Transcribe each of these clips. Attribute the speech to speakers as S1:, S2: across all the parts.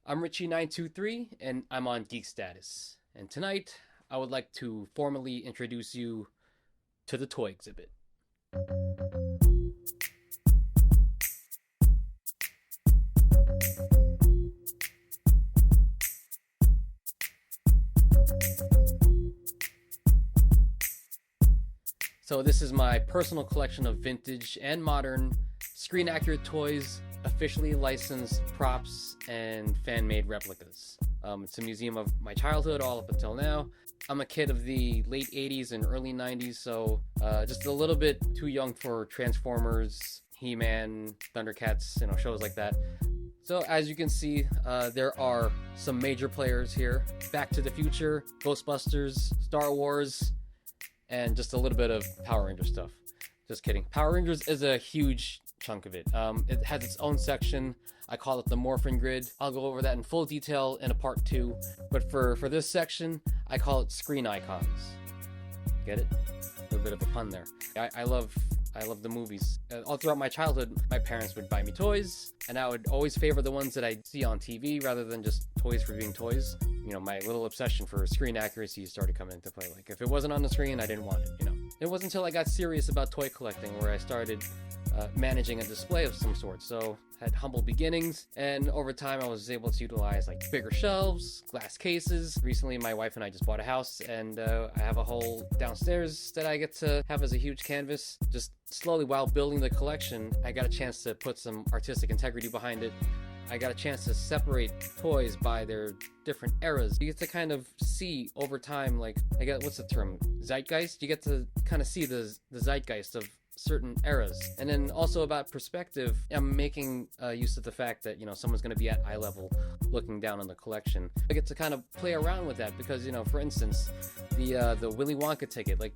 S1: I'm Richie923 and I'm on Geek Status. And tonight I would like to formally introduce you to the toy exhibit. So this is my personal collection of vintage and modern screen accurate toys, officially licensed props, and fan-made replicas. It's a museum of my childhood all up until now. I'm a kid of the late 80s and early 90s, so just a little bit too young for Transformers, He-Man, Thundercats, shows like that. So as you can see, there are some major players here. Back to the Future, Ghostbusters, Star Wars, and just a little bit of Power Ranger stuff. Just kidding. Power Rangers is a huge chunk of it. It has its own section. I call it the Morphin Grid. I'll go over that in full detail in a part 2. But for this section, I call it Screen Icons. Get it? A little bit of a pun there. I love the movies. All throughout my childhood, my parents would buy me toys, and I would always favor the ones that I see on TV rather than just toys for being toys. My little obsession for screen accuracy started coming into play. Like, if it wasn't on the screen, I didn't want it, It wasn't until I got serious about toy collecting where I started managing a display of some sort. So had humble beginnings, and over time I was able to utilize like bigger shelves, glass cases. Recently my wife and I just bought a house, and I have a whole downstairs that I get to have as a huge canvas. Just slowly, while building the collection, I got a chance to put some artistic integrity behind it. I got a chance to separate toys by their different eras. You get to kind of see over time, like, what's the term? Zeitgeist? You get to kind of see the zeitgeist of certain eras. And then also about perspective, I'm making use of the fact that, someone's going to be at eye level looking down on the collection. I get to kind of play around with that because, for instance, the Willy Wonka ticket, like,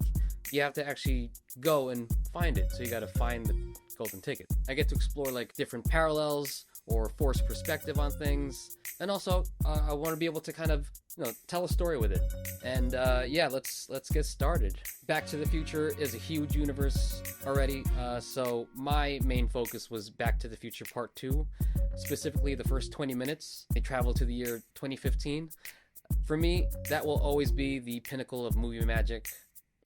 S1: you have to actually go and find it. So you got to find the golden ticket. I get to explore like different parallels or force perspective on things, and also I want to be able to kind of tell a story with it. And let's get started. Back to the Future is a huge universe already, so my main focus was Back to the Future Part 2, specifically the first 20 minutes. They travel to the year 2015. For me, that will always be the pinnacle of movie magic.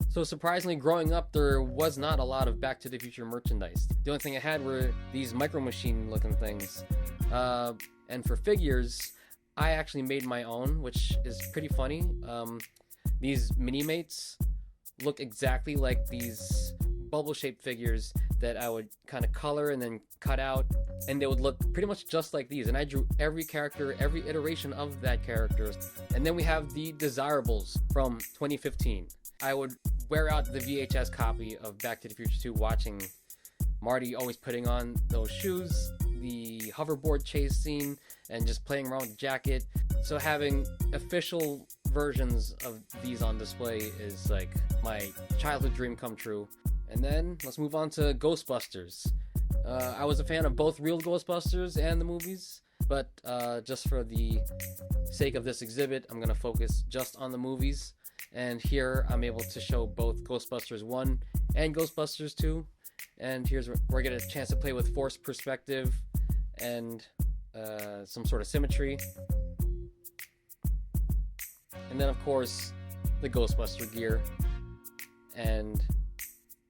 S1: So surprisingly, growing up, there was not a lot of Back to the Future merchandise. The only thing I had were these Micro Machine looking things. And for figures, I actually made my own, which is pretty funny. These Mini-Mates look exactly like these bubble-shaped figures that I would kind of color and then cut out, and they would look pretty much just like these. And I drew every character, every iteration of that character. And then we have the Desirables from 2015. I would wear out the VHS copy of Back to the Future 2 watching Marty always putting on those shoes, the hoverboard chase scene, and just playing around with the jacket. So having official versions of these on display is like my childhood dream come true. And then let's move on to Ghostbusters. I was a fan of both real Ghostbusters and the movies, but just for the sake of this exhibit, I'm going to focus just on the movies. And here I'm able to show both Ghostbusters 1 and Ghostbusters 2. And here's where I get a chance to play with force perspective and some sort of symmetry. And then, of course, the Ghostbuster gear and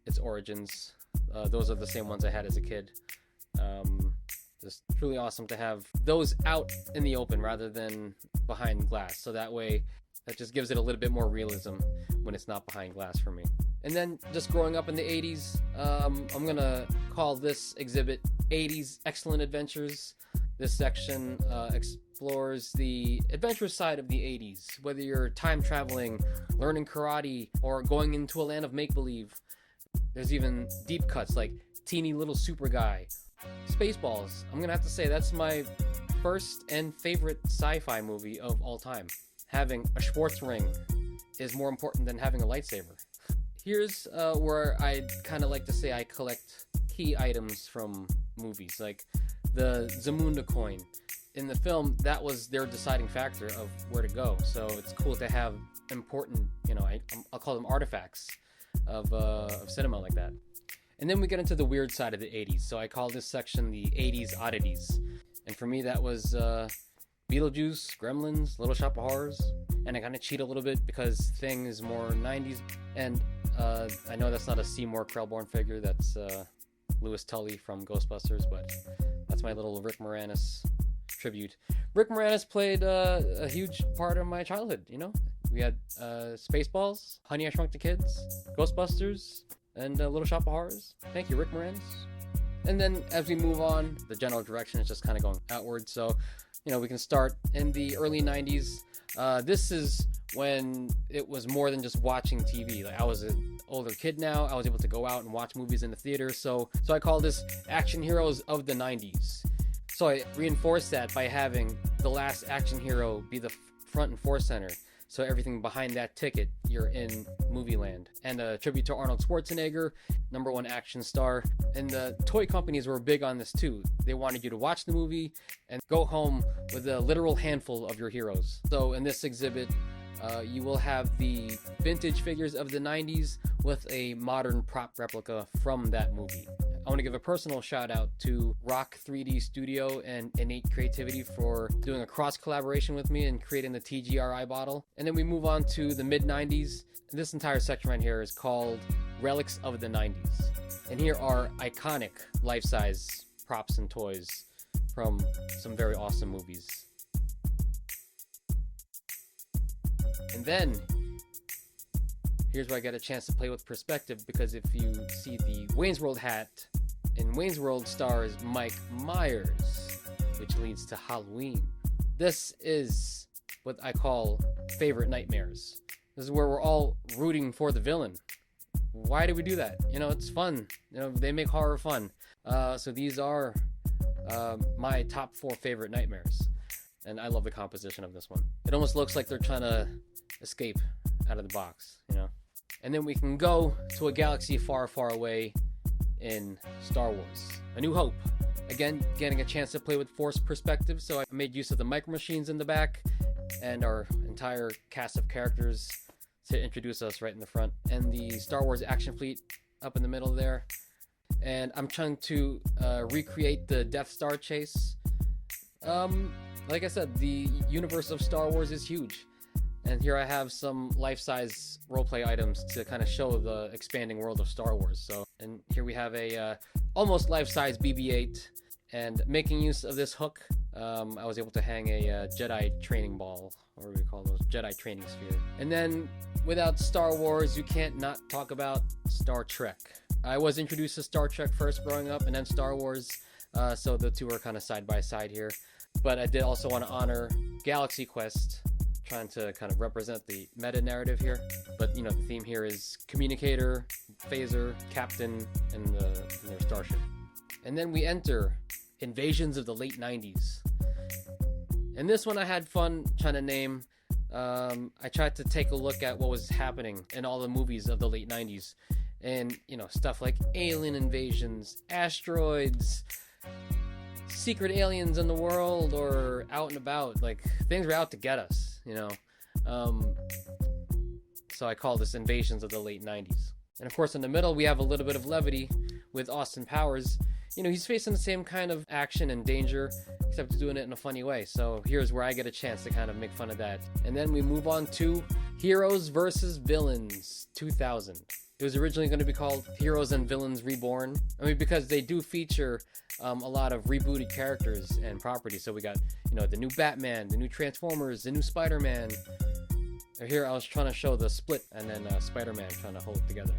S1: its origins. Those are the same ones I had as a kid. Just truly awesome to have those out in the open rather than behind glass. So that way, that just gives it a little bit more realism when it's not behind glass for me. And then just growing up in the 80s, I'm going to call this exhibit 80s Excellent Adventures. This section explores the adventurous side of the 80s, whether you're time traveling, learning karate, or going into a land of make-believe. There's even deep cuts like Teeny Little Super Guy, Spaceballs. I'm going to have to say that's my first and favorite sci-fi movie of all time. Having a Schwartz ring is more important than having a lightsaber. Here's where I'd kind of like to say I collect key items from movies, like the Zamunda coin. In the film, that was their deciding factor of where to go, so it's cool to have important, I'll call them artifacts of cinema like that. And then we get into the weird side of the 80s, so I call this section the 80s oddities. And for me, that was Beetlejuice, Gremlins, Little Shop of Horrors. And I kind of cheat a little bit because Thing is more 90s. And I know that's not a Seymour Krelborn figure, that's Louis Tully from Ghostbusters, but that's my little Rick Moranis tribute. Rick Moranis played a huge part of my childhood, you know? We had Spaceballs, Honey, I Shrunk the Kids, Ghostbusters, and Little Shop of Horrors. Thank you, Rick Moranis. And then as we move on, the general direction is just kind of going outward. So, you know, we can start in the early 90s. This is when it was more than just watching TV. Like, I was an older kid now. I was able to go out and watch movies in the theater. So I call this Action Heroes of the 90s. So I reinforced that by having the last action hero be the front and center. So everything behind that ticket, you're in movie land. And a tribute to Arnold Schwarzenegger, #1 action star. And the toy companies were big on this too. They wanted you to watch the movie and go home with a literal handful of your heroes. So in this exhibit, you will have the vintage figures of the 90s with a modern prop replica from that movie. I want to give a personal shout out to Rock 3D Studio and Innate Creativity for doing a cross collaboration with me and creating the TGRI bottle. And then we move on to the mid 90s. And this entire section right here is called Relics of the 90s. And here are iconic life-size props and toys from some very awesome movies. And then here's where I get a chance to play with perspective, because if you see the Wayne's World hat, in Wayne's World stars Mike Myers, which leads to Halloween. This is what I call favorite nightmares. This is where we're all rooting for the villain. Why do we do that? You know, it's fun. You know, they make horror fun. So these are my top 4 favorite nightmares. And I love the composition of this one. It almost looks like they're trying to escape out of the box, you know? And then we can go to a galaxy far, far away in Star Wars: A New Hope. Again, getting a chance to play with Force perspective, so I made use of the Micro Machines in the back and our entire cast of characters to introduce us right in the front, and the Star Wars action fleet up in the middle there. And I'm trying to recreate the Death Star chase. Like I said, the universe of Star Wars is huge. And here I have some life-size roleplay items to kind of show the expanding world of Star Wars. So, and here we have a almost life-size BB-8. And making use of this hook, I was able to hang a Jedi training ball, or what do we call those, Jedi training sphere. And then, without Star Wars, you can't not talk about Star Trek. I was introduced to Star Trek first growing up, and then Star Wars, so the two are kind of side by side here. But I did also want to honor Galaxy Quest, trying to kind of represent the meta narrative here. But you know, the theme here is communicator, phaser, captain, and their starship. And then we enter Invasions of the late 90s. And this one I had fun trying to name. I tried to take a look at what was happening in all the movies of the late 90s. And, you know, stuff like alien invasions, asteroids, secret aliens in the world, or out and about. Like, things were out to get us, you know. So I call this Invasions of the late 90s. And of course, in the middle, we have a little bit of levity with Austin Powers. You know, he's facing the same kind of action and danger, except doing it in a funny way. So here's where I get a chance to kind of make fun of that. And then we move on to Heroes vs. Villains 2000. It was originally going to be called Heroes and Villains Reborn. I mean, because they do feature a lot of rebooted characters and properties. So we got, you know, the new Batman, the new Transformers, the new Spider-Man. Here I was trying to show the split, and then Spider-Man trying to hold it together.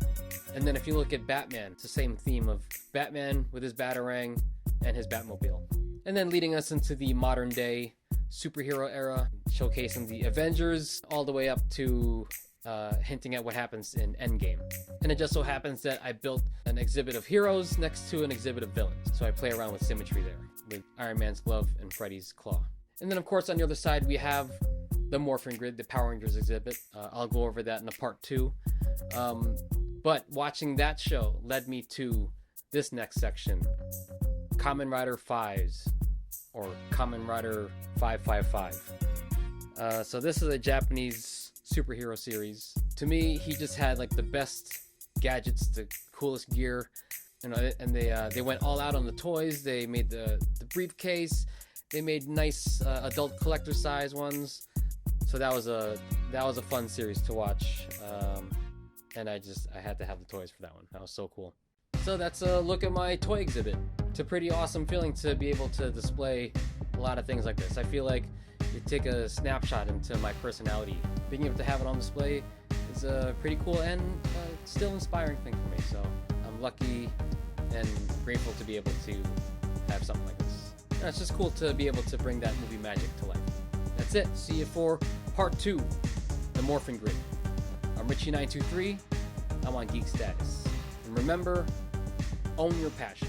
S1: And then if you look at Batman, it's the same theme of Batman with his Batarang and his Batmobile. And then leading us into the modern day superhero era, showcasing the Avengers all the way up to hinting at what happens in Endgame. And it just so happens that I built an exhibit of heroes next to an exhibit of villains. So I play around with symmetry there, with Iron Man's glove and Freddy's claw. And then of course on the other side we have the Morphin Grid, the Power Rangers exhibit. I'll go over that in a part 2. But watching that show led me to this next section, Kamen Rider 5s, or Kamen Rider 555. So this is a Japanese superhero series. To me, he just had like the best gadgets, the coolest gear, you know, and they went all out on the toys. They made the briefcase, They made nice adult collector size ones, so that was a fun series to watch. And I had to have the toys for that one. That was so cool. So that's a look at my toy exhibit. It's a pretty awesome feeling to be able to display a lot of things like this. I feel like you take a snapshot into my personality. Being able to have it on display is pretty cool and still inspiring thing for me. So I'm lucky and grateful to be able to have something like this. And it's just cool to be able to bring that movie magic to life. That's it. See you for part 2, The Morphin Grid. I'm Richie923. I'm on Geek Status. And remember, own your passion.